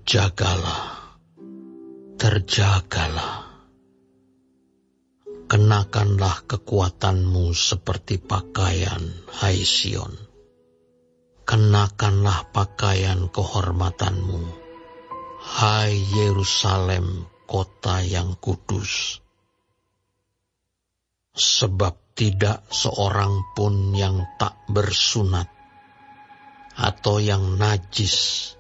Terjagalah, terjagalah. Kenakanlah kekuatanmu seperti pakaian, hai Sion. Kenakanlah pakaian kehormatanmu, hai Yerusalem, kota yang kudus. Sebab tidak seorang pun yang tak bersunat atau yang najis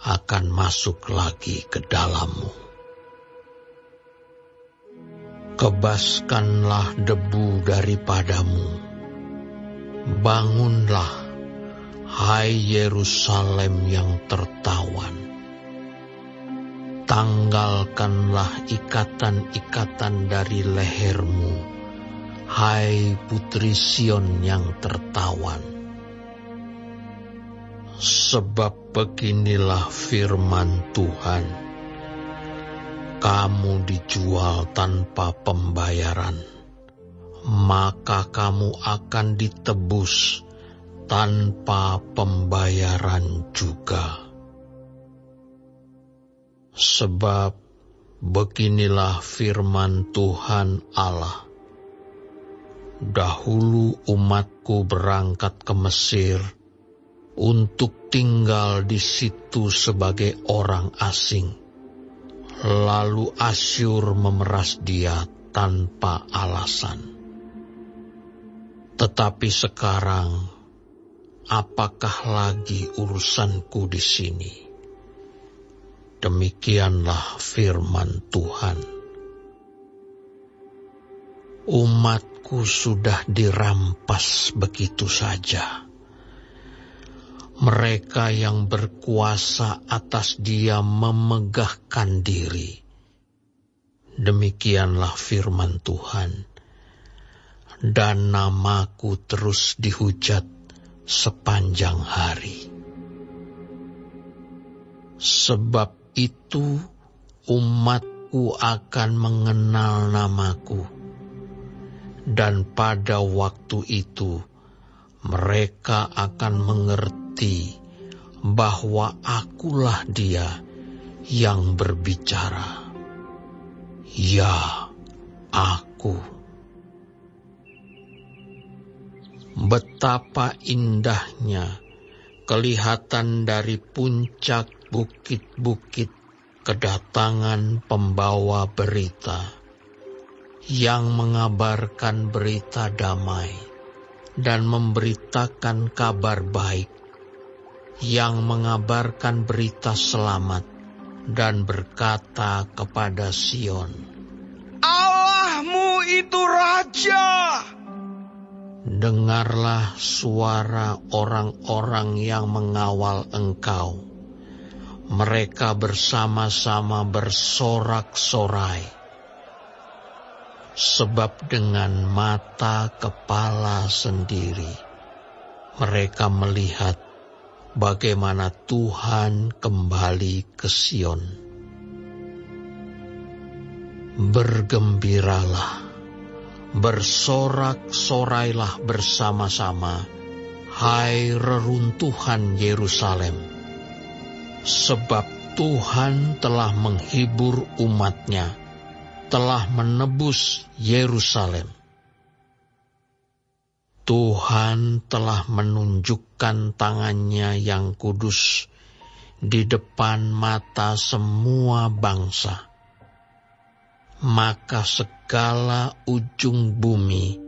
akan masuk lagi ke dalammu. Kebaskanlah debu daripadamu. Bangunlah, hai Yerusalem yang tertawan. Tanggalkanlah ikatan-ikatan dari lehermu, hai Putri Sion yang tertawan. Sebab beginilah firman Tuhan. Kamu dijual tanpa pembayaran, maka kamu akan ditebus tanpa pembayaran juga. Sebab beginilah firman Tuhan Allah. Dahulu umatku berangkat ke Mesir untuk tinggal di situ sebagai orang asing. Lalu Asyur memeras dia tanpa alasan. Tetapi sekarang, apakah lagi urusanku di sini? Demikianlah firman Tuhan. Umatku sudah dirampas begitu saja. Mereka yang berkuasa atas dia memegahkan diri. Demikianlah firman Tuhan. Dan namaku terus dihujat sepanjang hari. Sebab itu umatku akan mengenal namaku. Dan pada waktu itu mereka akan mengerti bahwa akulah dia yang berbicara. Ya, aku. Betapa indahnya kelihatan dari puncak bukit-bukit kedatangan pembawa berita yang mengabarkan berita damai dan memberitakan kabar baik, yang mengabarkan berita selamat dan berkata kepada Sion, Allahmu itu Raja. Dengarlah suara orang-orang yang mengawal engkau. Mereka bersama-sama bersorak-sorai. Sebab dengan mata kepala sendiri mereka melihat bagaimana Tuhan kembali ke Sion. Bergembiralah, bersorak-sorailah bersama-sama, hai reruntuhan Yerusalem. Sebab Tuhan telah menghibur umat-Nya, telah menebus Yerusalem. Tuhan telah menunjukkan tangannya yang kudus di depan mata semua bangsa. Maka segala ujung bumi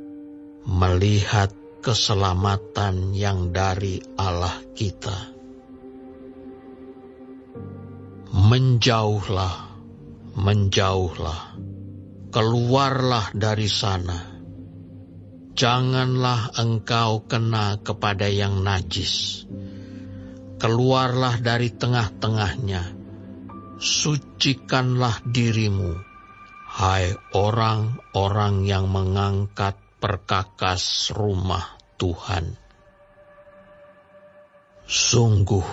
melihat keselamatan yang dari Allah kita. Menjauhlah, menjauhlah, keluarlah dari sana. Janganlah engkau kena kepada yang najis. Keluarlah dari tengah-tengahnya. Sucikanlah dirimu, hai orang-orang yang mengangkat perkakas rumah Tuhan. Sungguh,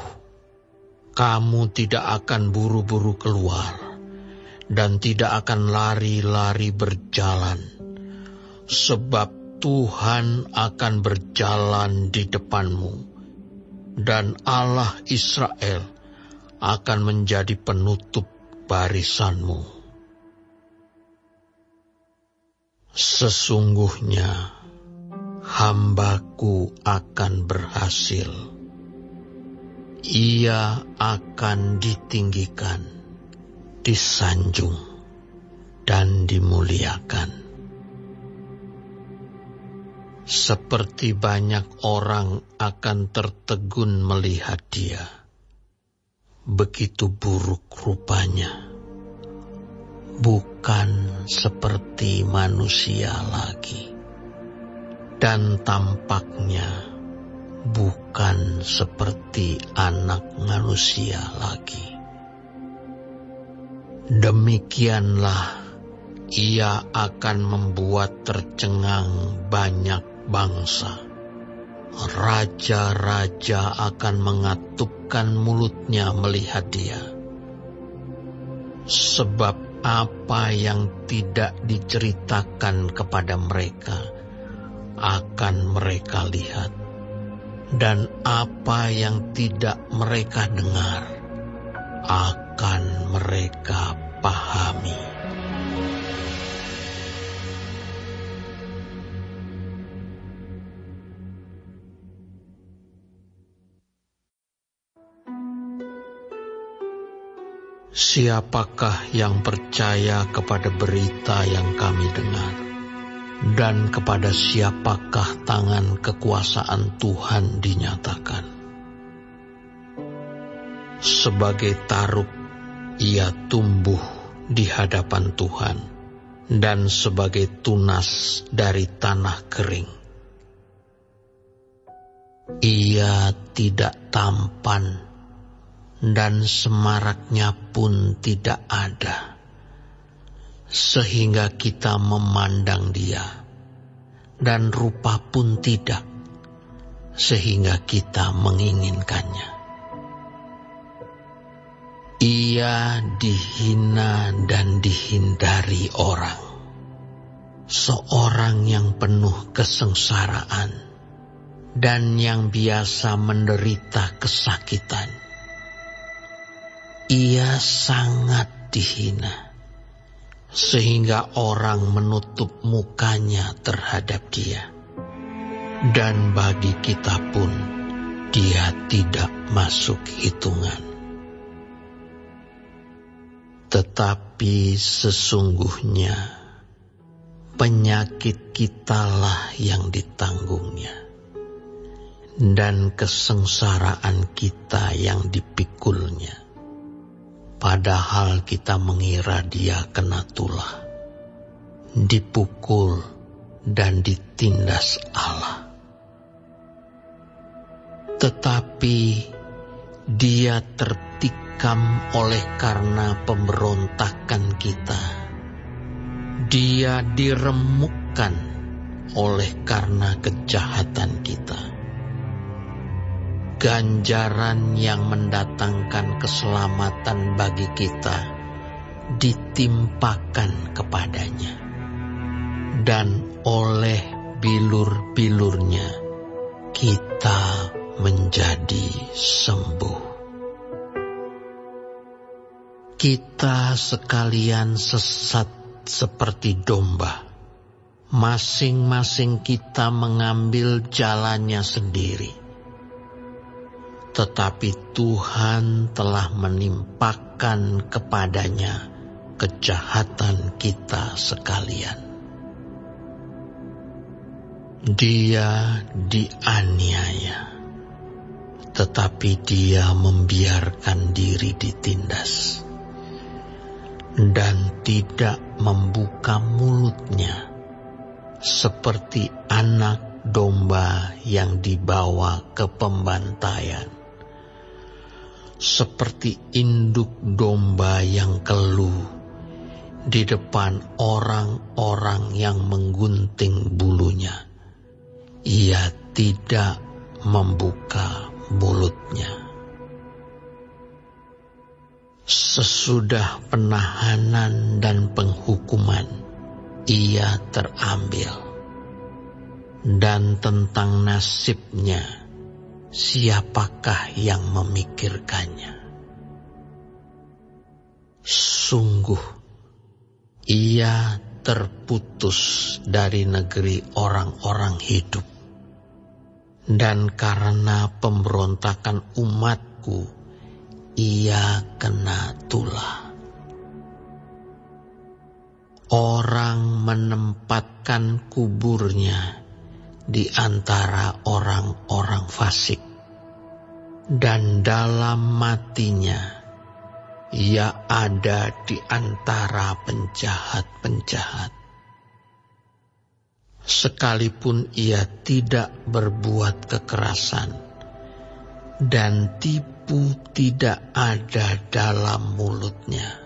kamu tidak akan buru-buru keluar dan tidak akan lari-lari berjalan, sebab Tuhan akan berjalan di depanmu, dan Allah Israel akan menjadi penutup barisanmu. Sesungguhnya hamba-Ku akan berhasil. Ia akan ditinggikan, disanjung, dan dimuliakan. Seperti banyak orang akan tertegun melihat dia, begitu buruk rupanya. Bukan seperti manusia lagi, dan tampaknya bukan seperti anak manusia lagi. Demikianlah ia akan membuat tercengang banyak bangsa. Raja-raja akan mengatupkan mulutnya melihat dia. Sebab apa yang tidak diceritakan kepada mereka akan mereka lihat, dan apa yang tidak mereka dengar akan mereka pahami. Siapakah yang percaya kepada berita yang kami dengar? Dan kepada siapakah tangan kekuasaan Tuhan dinyatakan? Sebagai taruk, ia tumbuh di hadapan Tuhan, dan sebagai tunas dari tanah kering. Ia tidak tampan, dan semaraknya pun tidak ada, sehingga kita memandang dia, dan rupa pun tidak, sehingga kita menginginkannya. Ia dihina dan dihindari orang, seorang yang penuh kesengsaraan, dan yang biasa menderita kesakitan. Ia sangat dihina, sehingga orang menutup mukanya terhadap dia. Dan bagi kita pun, dia tidak masuk hitungan. Tetapi sesungguhnya, penyakit kitalah yang ditanggungnya, dan kesengsaraan kita yang dipikulnya. Padahal kita mengira dia kena tulah, dipukul dan ditindas Allah. Tetapi dia tertikam oleh karena pemberontakan kita. Dia diremukkan oleh karena kejahatan kita. Ganjaran yang mendatangkan keselamatan bagi kita ditimpakan kepadanya, dan oleh bilur-bilurnya kita menjadi sembuh. Kita sekalian sesat seperti domba, masing-masing kita mengambil jalannya sendiri. Tetapi Tuhan telah menimpakan kepadanya kejahatan kita sekalian. Dia dianiaya, tetapi dia membiarkan diri ditindas, dan tidak membuka mulutnya, seperti anak domba yang dibawa ke pembantaian. Seperti induk domba yang keluh di depan orang-orang yang menggunting bulunya, ia tidak membuka mulutnya. Sesudah penahanan dan penghukuman, ia terambil, dan tentang nasibnya siapakah yang memikirkannya? Sungguh, ia terputus dari negeri orang-orang hidup. Dan karena pemberontakan umatku, ia kena tulah. Orang menempatkan kuburnya di antara orang-orang fasik, dan dalam matinya ia ada di antara penjahat-penjahat. Sekalipun ia tidak berbuat kekerasan, dan tipu tidak ada dalam mulutnya.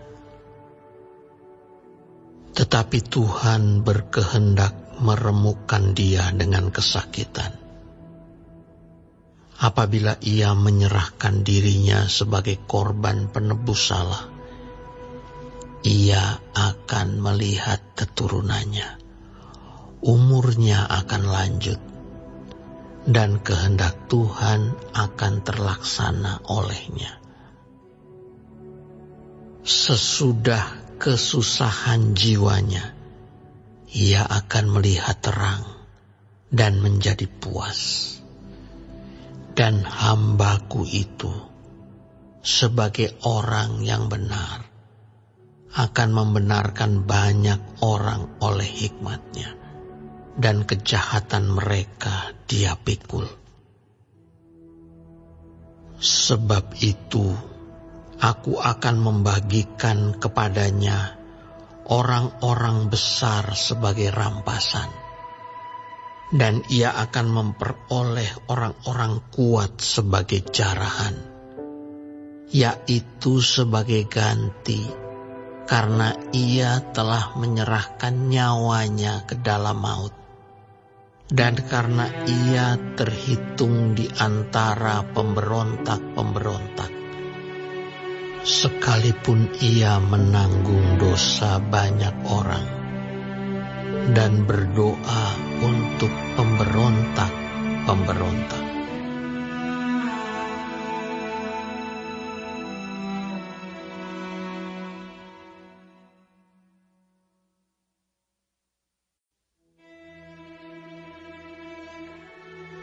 Tetapi Tuhan berkehendak meremukkan dia dengan kesakitan. Apabila ia menyerahkan dirinya sebagai korban penebus salah, ia akan melihat keturunannya. Umurnya akan lanjut, dan kehendak Tuhan akan terlaksana olehnya. Sesudah kesusahan jiwanya, ia akan melihat terang dan menjadi puas. Dan hambaku itu, sebagai orang yang benar, akan membenarkan banyak orang oleh hikmatnya, dan kejahatan mereka dia pikul. Sebab itu, aku akan membagikan kepadanya orang-orang besar sebagai rampasan, dan ia akan memperoleh orang-orang kuat sebagai jarahan, yaitu sebagai ganti, karena ia telah menyerahkan nyawanya ke dalam maut, dan karena ia terhitung di antara pemberontak-pemberontak. Sekalipun ia menanggung dosa banyak orang dan berdoa untuk pemberontak-pemberontak.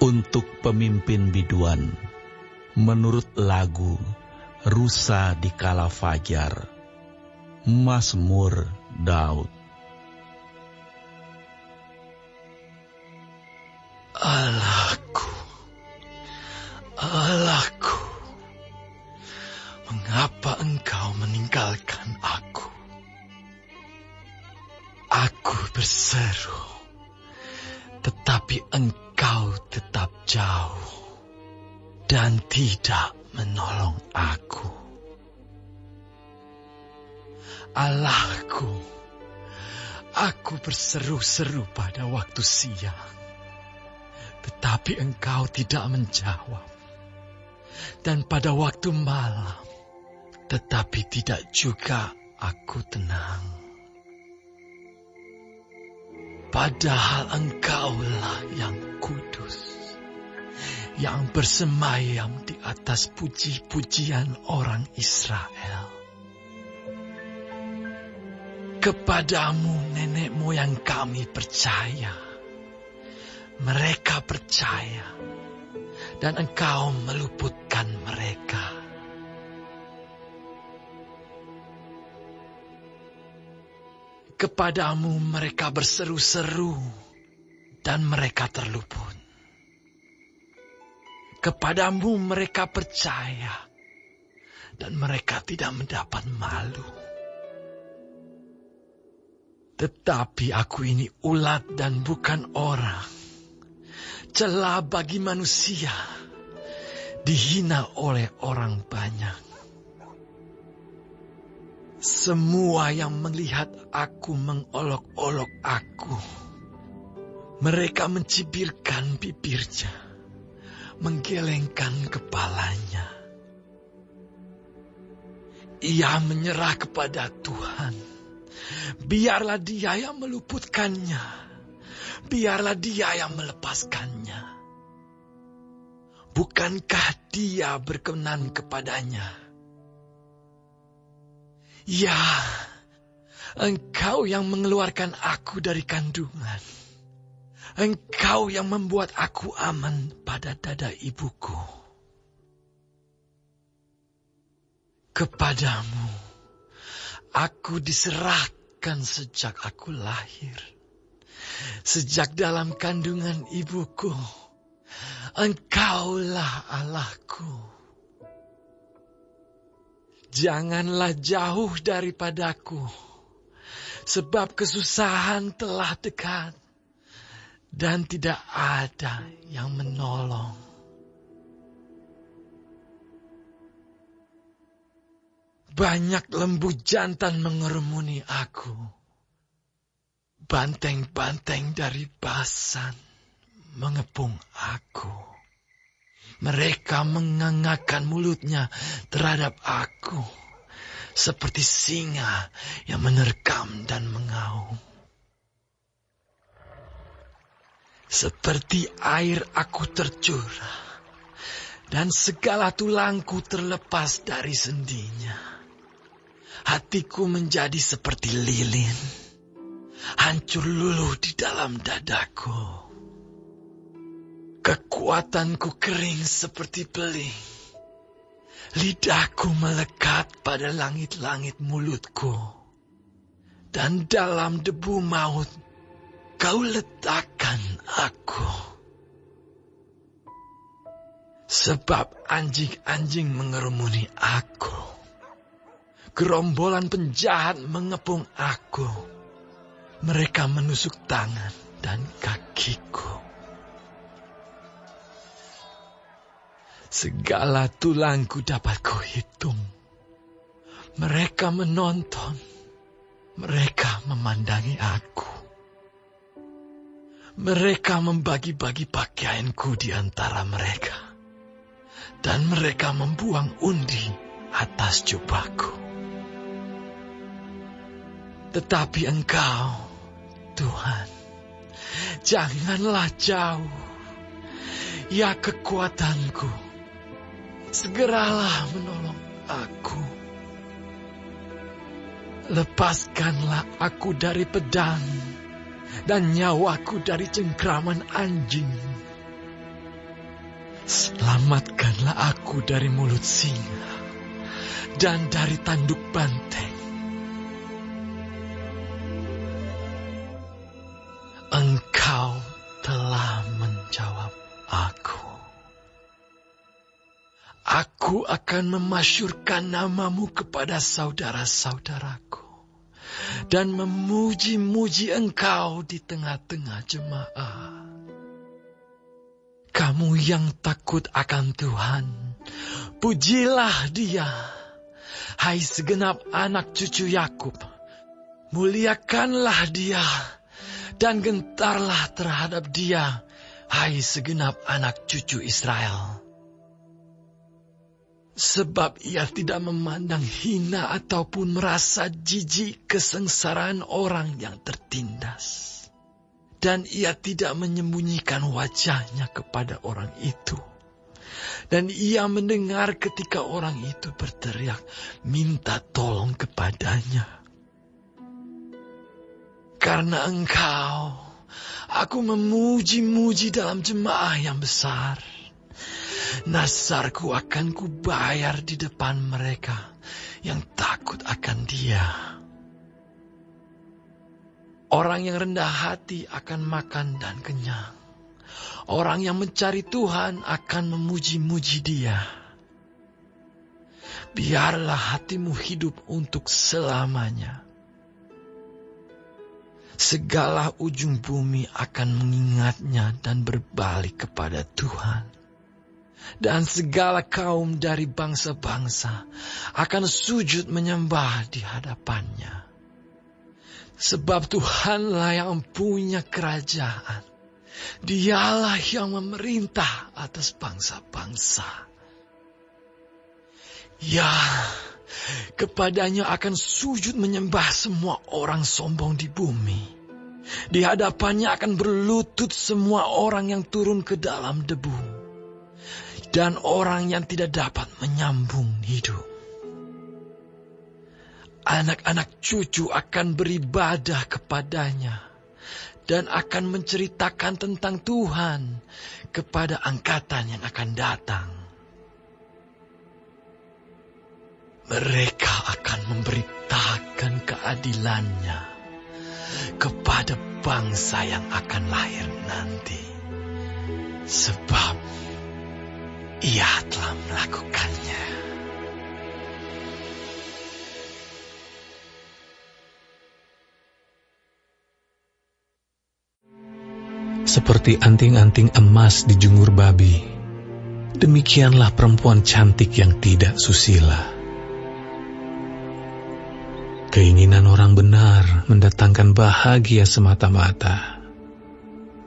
Untuk pemimpin biduan, menurut lagu Rusa di Kala Fajar, Mazmur Daud. Allahku, Allahku, mengapa Engkau meninggalkan aku? Aku berseru, tetapi Engkau tetap jauh dan tidak menolong aku. Allahku, aku berseru-seru pada waktu siang, tetapi Engkau tidak menjawab. Dan pada waktu malam, tetapi tidak juga aku tenang. Padahal Engkaulah yang kudus, yang bersemayam di atas puji-pujian orang Israel. Kepadamu nenek moyang kami percaya. Mereka percaya, dan Engkau meluputkan mereka. Kepadamu mereka berseru-seru, dan mereka terluput. Kepadamu mereka percaya, dan mereka tidak mendapat malu. Tetapi aku ini ulat dan bukan orang, celah bagi manusia, dihina oleh orang banyak. Semua yang melihat aku mengolok-olok aku. Mereka mencibirkan bibirnya, menggelengkan kepalanya. Ia menyerah kepada Tuhan. Biarlah Dia yang meluputkannya. Biarlah Dia yang melepaskannya. Bukankah Dia berkenan kepadanya? Ya, Engkau yang mengeluarkan aku dari kandungan. Engkau yang membuat aku aman pada dada ibuku. Kepadamu, aku diserahkan sejak aku lahir. Sejak dalam kandungan ibuku, Engkaulah Allahku. Janganlah jauh daripadaku, sebab kesusahan telah dekat, dan tidak ada yang menolong. Banyak lembu jantan mengerumuni aku. Banteng-banteng dari Basan mengepung aku. Mereka mengangakkan mulutnya terhadap aku, seperti singa yang menerkam dan mengaum. Seperti air aku tercurah, dan segala tulangku terlepas dari sendinya. Hatiku menjadi seperti lilin, hancur luluh di dalam dadaku. Kekuatanku kering seperti beling. Lidahku melekat pada langit-langit mulutku. Dan dalam debu maut Kau letakkan aku. Sebab anjing-anjing mengerumuni aku. Gerombolan penjahat mengepung aku. Mereka menusuk tangan dan kakiku. Segala tulangku dapat kuhitung. Mereka menonton. Mereka memandangi aku. Mereka membagi-bagi pakaianku di antara mereka. Dan mereka membuang undi atas jubahku. Tetapi Engkau, Tuhan, janganlah jauh. Ya kekuatanku, segeralah menolong aku. Lepaskanlah aku dari pedang dan nyawaku dari cengkraman anjing. Selamatkanlah aku dari mulut singa dan dari tanduk banteng. Engkau telah menjawab aku. Aku akan memasyurkan namamu kepada saudara-saudaraku dan memuji-muji Engkau di tengah-tengah jemaat. Kamu yang takut akan Tuhan, pujilah Dia, hai segenap anak cucu Yakub. Muliakanlah Dia dan gentarlah terhadap Dia, hai segenap anak cucu Israel. Sebab Ia tidak memandang hina ataupun merasa jijik kesengsaraan orang yang tertindas. Dan Ia tidak menyembunyikan wajahnya kepada orang itu. Dan Ia mendengar ketika orang itu berteriak, minta tolong kepadanya. Karena Engkau, aku memuji-muji dalam jemaah yang besar. Nasarku akan kubayar di depan mereka yang takut akan Dia. Orang yang rendah hati akan makan dan kenyang. Orang yang mencari Tuhan akan memuji-muji Dia. Biarlah hatimu hidup untuk selamanya. Segala ujung bumi akan mengingatnya dan berbalik kepada Tuhan. Dan segala kaum dari bangsa-bangsa akan sujud menyembah di hadapannya. Sebab Tuhanlah yang punya kerajaan. Dialah yang memerintah atas bangsa-bangsa. Ya, kepadanya akan sujud menyembah semua orang sombong di bumi. Di hadapannya akan berlutut semua orang yang turun ke dalam debu. Dan orang yang tidak dapat menyambung hidup. anak-anak cucu akan beribadah kepadanya dan akan menceritakan tentang Tuhan kepada angkatan yang akan datang. Mereka akan memberitakan keadilannya kepada bangsa yang akan lahir nanti, sebab Ia telah melakukannya. Seperti anting-anting emas dijungur babi, demikianlah perempuan cantik yang tidak susila. Keinginan orang benar mendatangkan bahagia semata-mata.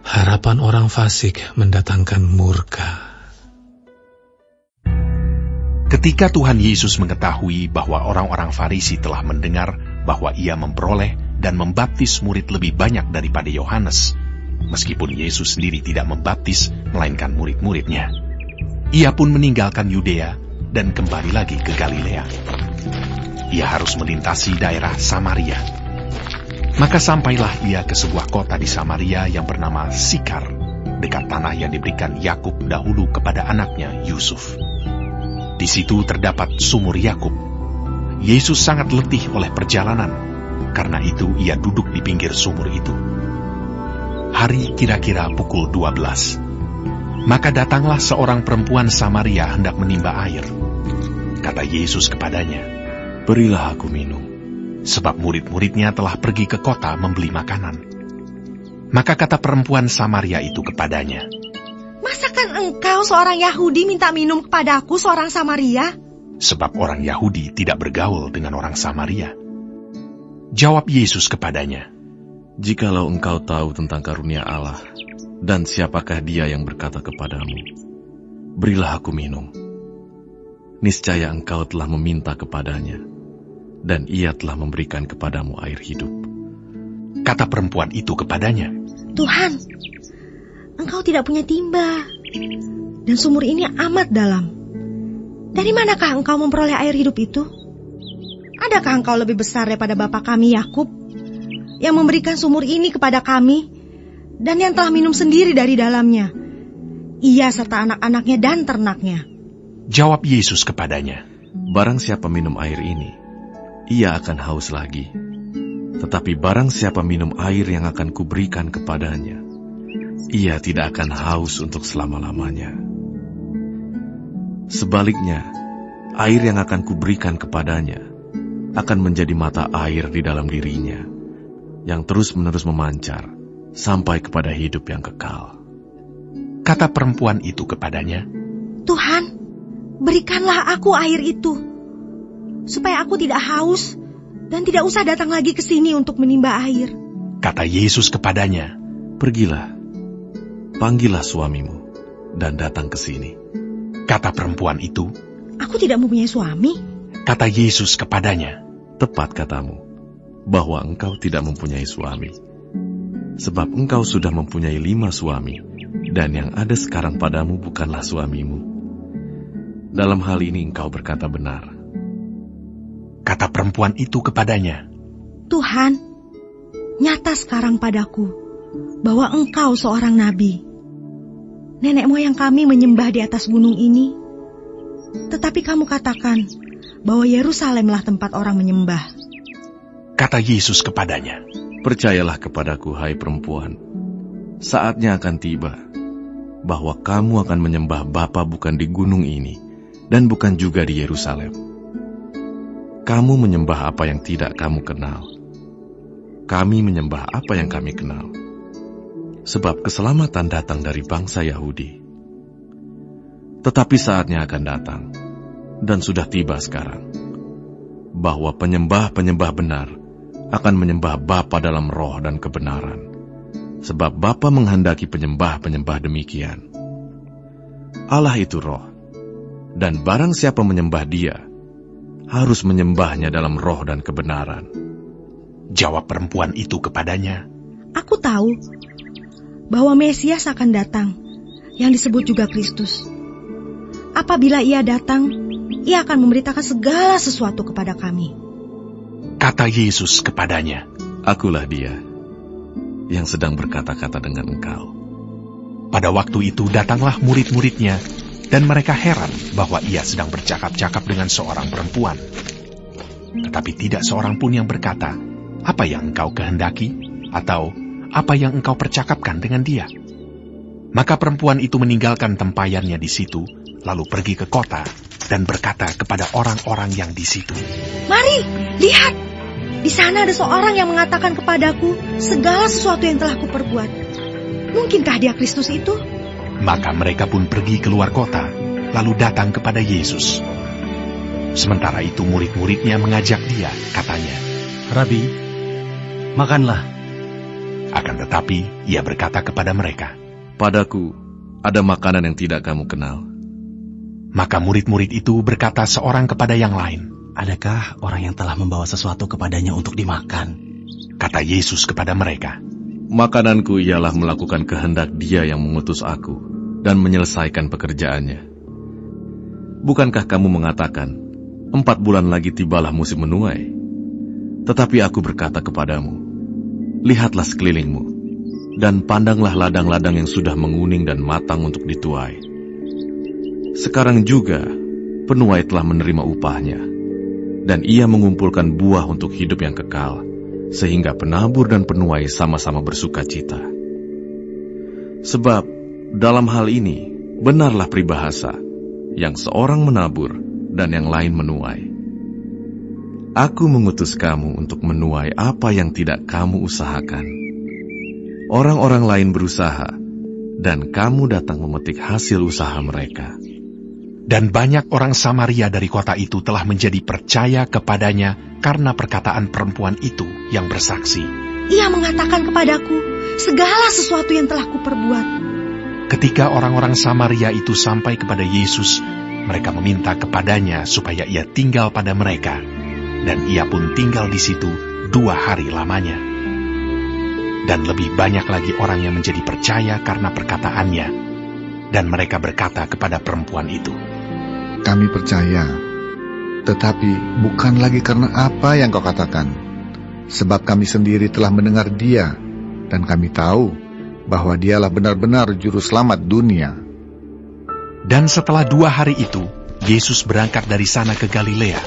Harapan orang fasik mendatangkan murka. Ketika Tuhan Yesus mengetahui bahwa orang-orang Farisi telah mendengar bahwa Ia memperoleh dan membaptis murid lebih banyak daripada Yohanes, meskipun Yesus sendiri tidak membaptis, melainkan murid-muridnya, Ia pun meninggalkan Yudea dan kembali lagi ke Galilea. Ia harus melintasi daerah Samaria. Maka sampailah ia ke sebuah kota di Samaria yang bernama Sikar, dekat tanah yang diberikan Yakub dahulu kepada anaknya Yusuf. Di situ terdapat sumur Yakub. Yesus sangat letih oleh perjalanan, karena itu ia duduk di pinggir sumur itu. Hari kira-kira pukul 12. Maka datanglah seorang perempuan Samaria hendak menimba air. Kata Yesus kepadanya, "Berilah aku minum," sebab murid-muridnya telah pergi ke kota membeli makanan. Maka kata perempuan Samaria itu kepadanya, "Masakan engkau seorang Yahudi minta minum kepadaku seorang Samaria?" Sebab orang Yahudi tidak bergaul dengan orang Samaria. Jawab Yesus kepadanya, "Jikalau engkau tahu tentang karunia Allah, dan siapakah dia yang berkata kepadamu, 'Berilah aku minum,' niscaya engkau telah meminta kepadanya, dan ia telah memberikan kepadamu air hidup." Kata perempuan itu kepadanya, "Tuhan, engkau tidak punya timba, dan sumur ini amat dalam. Dari manakah engkau memperoleh air hidup itu? Adakah engkau lebih besar daripada bapa kami Yakub, yang memberikan sumur ini kepada kami, dan yang telah minum sendiri dari dalamnya, ia serta anak-anaknya dan ternaknya?" Jawab Yesus kepadanya, "Barang siapa minum air ini, ia akan haus lagi. Tetapi barang siapa minum air yang akan kuberikan kepadanya, ia tidak akan haus untuk selama-lamanya. Sebaliknya, air yang akan kuberikan kepadanya akan menjadi mata air di dalam dirinya, yang terus-menerus memancar sampai kepada hidup yang kekal." Kata perempuan itu kepadanya, "Tuhan, berikanlah aku air itu, supaya aku tidak haus dan tidak usah datang lagi ke sini untuk menimba air." Kata Yesus kepadanya, "Pergilah, panggillah suamimu dan datang ke sini." Kata perempuan itu, "Aku tidak mempunyai suami." Kata Yesus kepadanya, "Tepat katamu, bahwa engkau tidak mempunyai suami. Sebab engkau sudah mempunyai 5 suami, dan yang ada sekarang padamu bukanlah suamimu. Dalam hal ini engkau berkata benar." Kata perempuan itu kepadanya, "Tuhan, nyata sekarang padaku bahwa engkau seorang nabi. Nenek moyang kami menyembah di atas gunung ini, tetapi kamu katakan bahwa Yerusalemlah tempat orang menyembah." Kata Yesus kepadanya, "Percayalah kepadaku, hai perempuan, saatnya akan tiba, bahwa kamu akan menyembah Bapa bukan di gunung ini, dan bukan juga di Yerusalem. Kamu menyembah apa yang tidak kamu kenal. Kami menyembah apa yang kami kenal. Sebab keselamatan datang dari bangsa Yahudi. Tetapi saatnya akan datang, dan sudah tiba sekarang, bahwa penyembah-penyembah benar akan menyembah Bapa dalam roh dan kebenaran. Sebab Bapa menghendaki penyembah-penyembah demikian. Allah itu roh, dan barang siapa menyembah Dia, harus menyembahnya dalam roh dan kebenaran." Jawab perempuan itu kepadanya, "Aku tahu bahwa Mesias akan datang, yang disebut juga Kristus. Apabila ia datang, ia akan memberitakan segala sesuatu kepada kami." Kata Yesus kepadanya, Akulah dia yang sedang berkata-kata dengan engkau. Pada waktu itu datanglah murid-muridnya, dan mereka heran bahwa ia sedang bercakap-cakap dengan seorang perempuan. Tetapi tidak seorang pun yang berkata, "Apa yang engkau kehendaki?" atau "Apa yang engkau percakapkan dengan dia?" Maka perempuan itu meninggalkan tempayannya di situ, lalu pergi ke kota dan berkata kepada orang-orang yang di situ, "Mari, lihat! Di sana ada seorang yang mengatakan kepadaku segala sesuatu yang telah kuperbuat. Mungkinkah dia Kristus itu?" Maka mereka pun pergi keluar kota, lalu datang kepada Yesus. Sementara itu murid-muridnya mengajak dia, katanya, "Rabi, makanlah." Akan tetapi ia berkata kepada mereka, Padaku ada makanan yang tidak kamu kenal. Maka murid-murid itu berkata seorang kepada yang lain, "Adakah orang yang telah membawa sesuatu kepadanya untuk dimakan?" Kata Yesus kepada mereka, Makananku ialah melakukan kehendak Dia yang mengutus aku dan menyelesaikan pekerjaannya. Bukankah kamu mengatakan, 4 bulan lagi tibalah musim menuai? Tetapi aku berkata kepadamu, lihatlah sekelilingmu, dan pandanglah ladang-ladang yang sudah menguning dan matang untuk dituai. Sekarang juga penuai telah menerima upahnya, dan ia mengumpulkan buah untuk hidup yang kekal, sehingga penabur dan penuai sama-sama bersuka cita. Sebab dalam hal ini benarlah peribahasa, yang seorang menabur dan yang lain menuai. Aku mengutus kamu untuk menuai apa yang tidak kamu usahakan. Orang-orang lain berusaha, dan kamu datang memetik hasil usaha mereka. Dan banyak orang Samaria dari kota itu telah menjadi percaya kepadanya karena perkataan perempuan itu yang bersaksi, "Ia mengatakan kepadaku segala sesuatu yang telah kuperbuat." Ketika orang-orang Samaria itu sampai kepada Yesus, mereka meminta kepadanya supaya ia tinggal pada mereka, dan ia pun tinggal di situ 2 hari lamanya. Dan lebih banyak lagi orang yang menjadi percaya karena perkataannya, dan mereka berkata kepada perempuan itu, "Kami percaya, tetapi bukan lagi karena apa yang kau katakan, sebab kami sendiri telah mendengar Dia, dan kami tahu bahwa Dialah benar-benar juru selamat dunia." Dan setelah 2 hari itu, Yesus berangkat dari sana ke Galilea,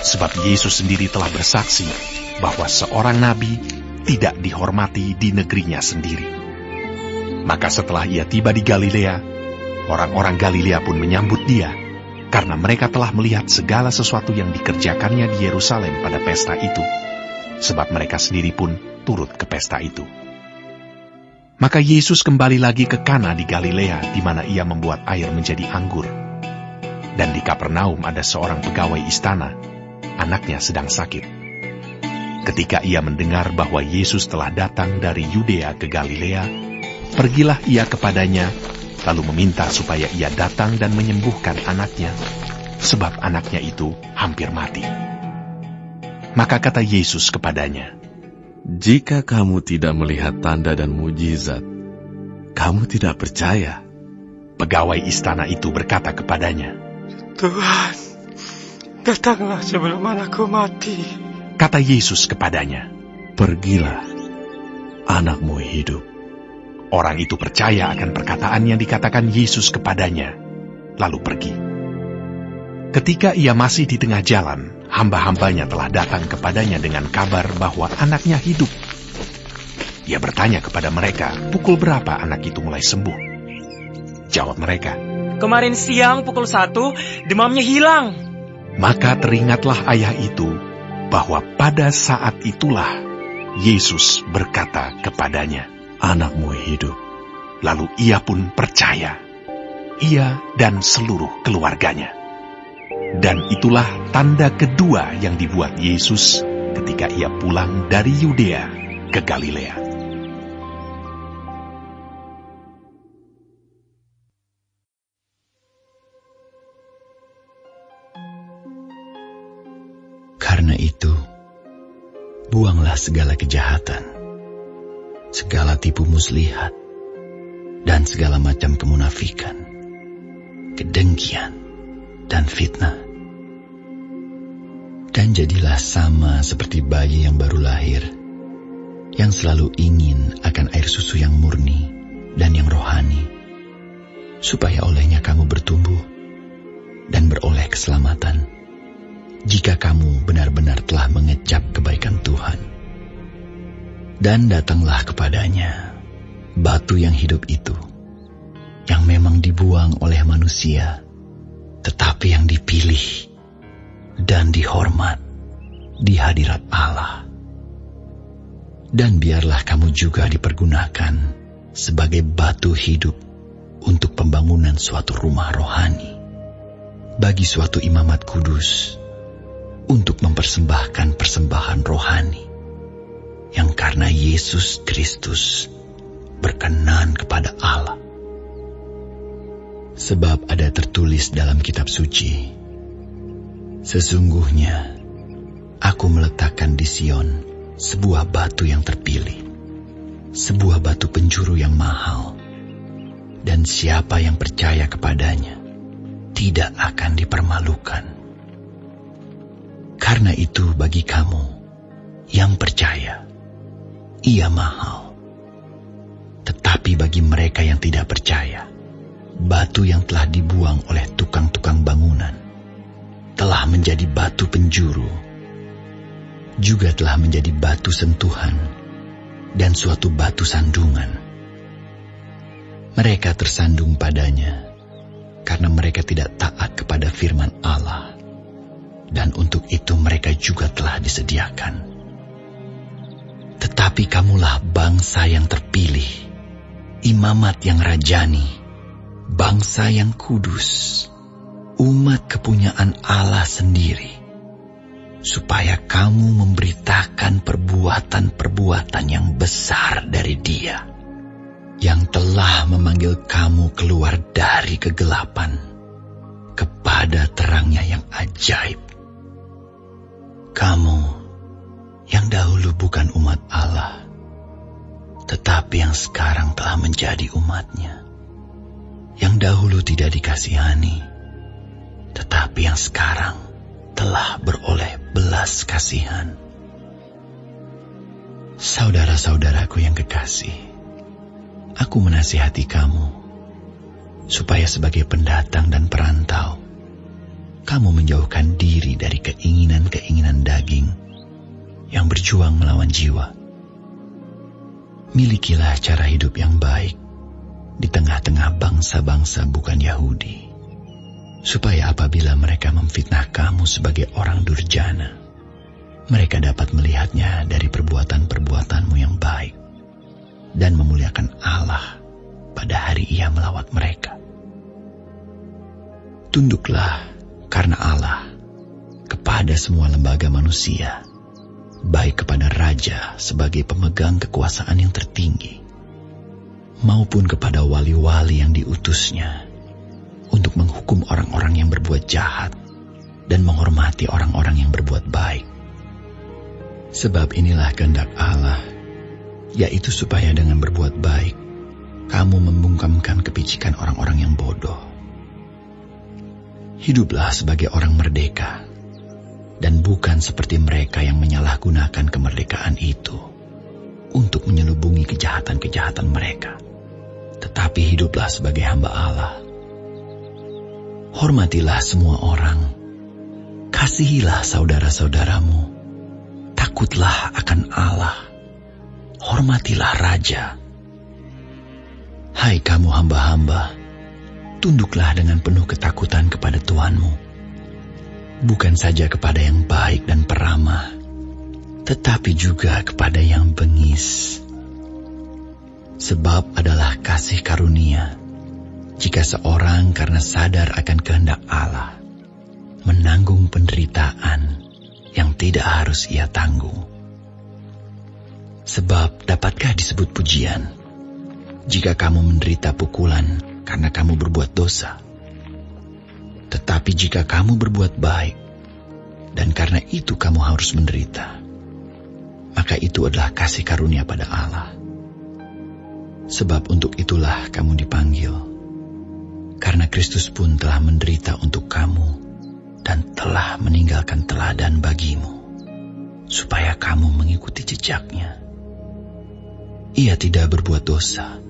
sebab Yesus sendiri telah bersaksi bahwa seorang nabi tidak dihormati di negerinya sendiri. Maka setelah ia tiba di Galilea, orang-orang Galilea pun menyambut dia, karena mereka telah melihat segala sesuatu yang dikerjakannya di Yerusalem pada pesta itu, sebab mereka sendiri pun turut ke pesta itu. Maka Yesus kembali lagi ke Kana di Galilea, di mana ia membuat air menjadi anggur. Dan di Kapernaum ada seorang pegawai istana, anaknya sedang sakit. Ketika ia mendengar bahwa Yesus telah datang dari Yudea ke Galilea, pergilah ia kepadanya, lalu meminta supaya ia datang dan menyembuhkan anaknya, sebab anaknya itu hampir mati. Maka kata Yesus kepadanya, Jika kamu tidak melihat tanda dan mujizat, kamu tidak percaya. Pegawai istana itu berkata kepadanya, "Tuhan, datanglah sebelum anakku mati." Kata Yesus kepadanya, Pergilah, anakmu hidup. Orang itu percaya akan perkataan yang dikatakan Yesus kepadanya, lalu pergi. Ketika ia masih di tengah jalan, hamba-hambanya telah datang kepadanya dengan kabar bahwa anaknya hidup. Ia bertanya kepada mereka, pukul berapa anak itu mulai sembuh? Jawab mereka, "Kemarin siang pukul 1, demamnya hilang." Maka teringatlah ayah itu bahwa pada saat itulah Yesus berkata kepadanya, Anakmu hidup. Lalu ia pun percaya, ia dan seluruh keluarganya. Dan itulah tanda kedua yang dibuat Yesus ketika ia pulang dari Yudea ke Galilea. Karena itu, buanglah segala kejahatan, segala tipu muslihat, dan segala macam kemunafikan, kedengkian, dan fitnah. Dan Dan jadilah sama seperti bayi yang baru lahir, yang selalu ingin akan air susu yang murni dan yang rohani, supaya olehnya kamu bertumbuh dan beroleh keselamatan, jika kamu benar-benar telah mengecap kebaikan Tuhan. Dan datanglah kepadanya batu yang hidup itu, yang memang dibuang oleh manusia, tetapi yang dipilih dan dihormat di hadirat Allah. Dan biarlah kamu juga dipergunakan sebagai batu hidup untuk pembangunan suatu rumah rohani, bagi suatu imamat kudus, untuk mempersembahkan persembahan rohani, yang karena Yesus Kristus berkenan kepada Allah. Sebab ada tertulis dalam kitab suci, sesungguhnya aku meletakkan di Sion sebuah batu yang terpilih, sebuah batu penjuru yang mahal, dan siapa yang percaya kepadanya tidak akan dipermalukan. Karena itu bagi kamu yang percaya, ia mahal. Tetapi bagi mereka yang tidak percaya, batu yang telah dibuang oleh tukang-tukang bangunan telah menjadi batu penjuru, juga telah menjadi batu sentuhan dan suatu batu sandungan. Mereka tersandung padanya karena mereka tidak taat kepada firman Allah, dan untuk itu mereka juga telah disediakan. Tetapi kamulah bangsa yang terpilih, imamat yang rajani, bangsa yang kudus, umat kepunyaan Allah sendiri, supaya kamu memberitakan perbuatan-perbuatan yang besar dari Dia, yang telah memanggil kamu keluar dari kegelapan kepada terangnya yang ajaib. Kamu yang dahulu bukan umat Allah, tetapi yang sekarang telah menjadi umat-Nya, yang dahulu tidak dikasihani, tetapi yang sekarang telah beroleh belas kasihan. Saudara-saudaraku yang kekasih, aku menasihati kamu, supaya sebagai pendatang dan perantau, kamu menjauhkan diri dari keinginan-keinginan daging yang berjuang melawan jiwa. Milikilah cara hidup yang baik di tengah-tengah bangsa-bangsa bukan Yahudi, supaya apabila mereka memfitnah kamu sebagai orang durjana, mereka dapat melihatnya dari perbuatan-perbuatanmu yang baik dan memuliakan Allah pada hari Ia melawat mereka. Tunduklah karena Allah kepada semua lembaga manusia, baik kepada raja sebagai pemegang kekuasaan yang tertinggi, maupun kepada wali-wali yang diutusnya, untuk menghukum orang-orang yang berbuat jahat dan menghormati orang-orang yang berbuat baik. Sebab inilah kehendak Allah, yaitu supaya dengan berbuat baik, kamu membungkamkan kepicikan orang-orang yang bodoh. Hiduplah sebagai orang merdeka, dan bukan seperti mereka yang menyalahgunakan kemerdekaan itu untuk menyelubungi kejahatan-kejahatan mereka, tetapi hiduplah sebagai hamba Allah. Hormatilah semua orang, kasihilah saudara-saudaramu, takutlah akan Allah, hormatilah raja. Hai kamu hamba-hamba, tunduklah dengan penuh ketakutan kepada Tuhanmu, bukan saja kepada yang baik dan peramah, tetapi juga kepada yang bengis. Sebab adalah kasih karunia jika seorang karena sadar akan kehendak Allah menanggung penderitaan yang tidak harus ia tanggung. Sebab dapatkah disebut pujian jika kamu menderita pukulan karena kamu berbuat dosa? Tetapi jika kamu berbuat baik, dan karena itu kamu harus menderita, maka itu adalah kasih karunia pada Allah. Sebab untuk itulah kamu dipanggil, karena Kristus pun telah menderita untuk kamu, dan telah meninggalkan teladan bagimu, supaya kamu mengikuti jejaknya. Ia tidak berbuat dosa,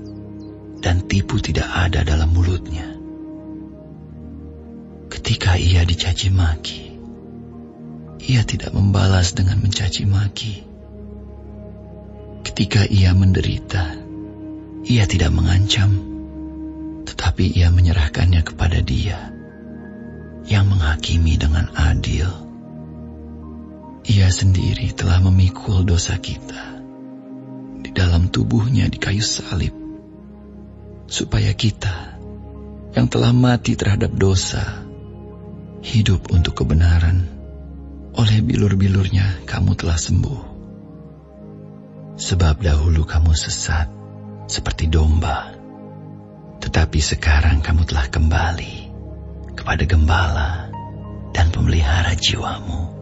dan tipu tidak ada dalam mulutnya. Ketika ia dicaci maki, ia tidak membalas dengan mencaci maki. Ketika ia menderita, ia tidak mengancam, tetapi ia menyerahkannya kepada Dia yang menghakimi dengan adil. Ia sendiri telah memikul dosa kita di dalam tubuhnya di kayu salib, supaya kita yang telah mati terhadap dosa hidup untuk kebenaran. Oleh bilur-bilurnya kamu telah sembuh. Sebab dahulu kamu sesat seperti domba, tetapi sekarang kamu telah kembali kepada Gembala dan pemelihara jiwamu.